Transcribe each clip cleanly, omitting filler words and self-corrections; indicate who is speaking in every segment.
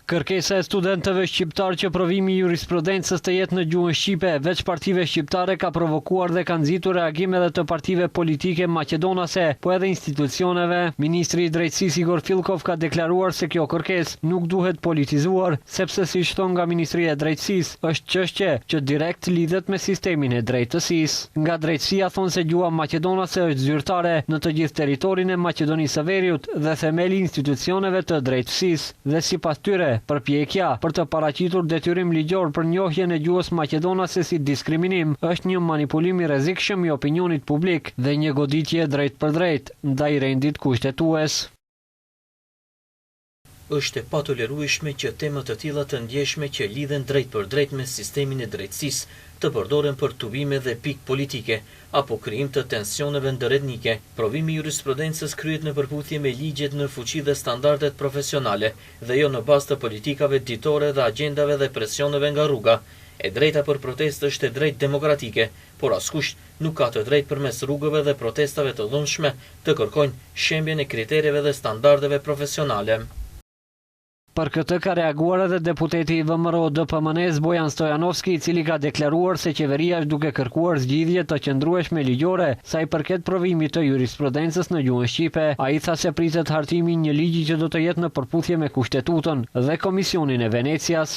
Speaker 1: Kërkesa e studentëve shqiptar që provimi i jurisprudencës të jetë në gjuhën shqipe veç partive shqiptare ka provokuar dhe ka nxitur reagime edhe të partive politike maqedonase, po edhe institucioneve. Ministri i Drejtësisë Igor Fillkov ka deklaruar se kjo kërkesë nuk duhet politizuar, sepse siç thon nga Ministria e Drejtësisë, është çështje që direkt lidhet me sistemin e drejtësisë. Nga drejtësia thon se gjuha maqedonase është zyrtare në të gjithë territorin e Maqedonisë së Veriut dhe themeli i institucioneve të drejtësisë, dhe sipas tyre përpjekja për të paraqitur detyrim ligjor për njohjen e gjuhës maqedonase si diskriminim është një manipulim i rrezikshëm i opinionit publik dhe një goditje drejt për drejt ndaj rendit kushtetues.
Speaker 2: Është e patolerueshme që tema të tilla të ndjeshme që lidhen drejt për drejt me sistemin e drejtësisë të përdoren për tubime dhe pikë politike apo krijim të tensioneve ndëretnike. Provimi i jurisprudencës kryhet në përputhje me ligjet në fuqi dhe standardet profesionale dhe jo në bazë të politikave ditore dhe agjendave dhe presioneve nga rruga. E drejta për protestë është e drejtë demokratike, por askush nuk ka të drejtë përmes rrugëve dhe protestave të dhunshme të kërkojnë shembjen e kritereve dhe standardeve profesionale.
Speaker 1: Për këtë ka reaguar edhe deputeti i VMRO-DPMN-s Bojan Stojanovski, i cili ka deklaruar se qeveria është duke kërkuar zgjidhje të qëndrueshme ligjore sa i përket provimit të jurisprudencës në gjuhën shqipe. Ai tha se pritet hartimi i një ligji që do të jetë në përputhje me Kushtetutën dhe Komisionin e Venecias.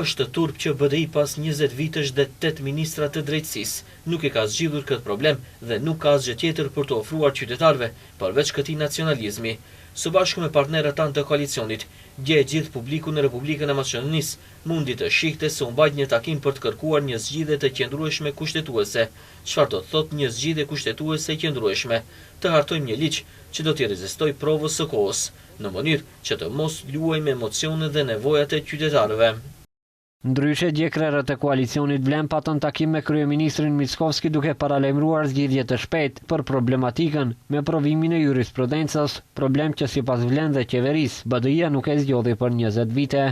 Speaker 2: Është turp që BDI pas 20 vitesh dhe 8 ministra të drejtësisë nuk e ka zgjidhur këtë problem dhe nuk ka asgjë tjetër për të ofruar qytetarëve përveç këtij nacionalizmi. Së bashku me partnerët tanë të koalicionit, dje e gjithë publiku në Republikën e Maqedonisë mundi të shihte se u mbajt një takim për të kërkuar një zgjidhje të qëndrueshme kushtetuese. Çfarë do të thotë një zgjidhje kushtetuese e qëndrueshme? Të hartojmë një ligj që do t'i rezistojë provës së kohës, në mënyrë që të mos luajë me emocionet dhe nevojat e qytetarëve.
Speaker 1: Ndryshe, djekrerët e koalicionit vlen patën takim me kryeministrin Mickovski duke paralajmëruar zgjidhje të shpejtë për problematikën me provimin e jurisprudencës, problem që sipas vlen dhe qeverisë, BDI-ja nuk e zgjodhi për 20 vite.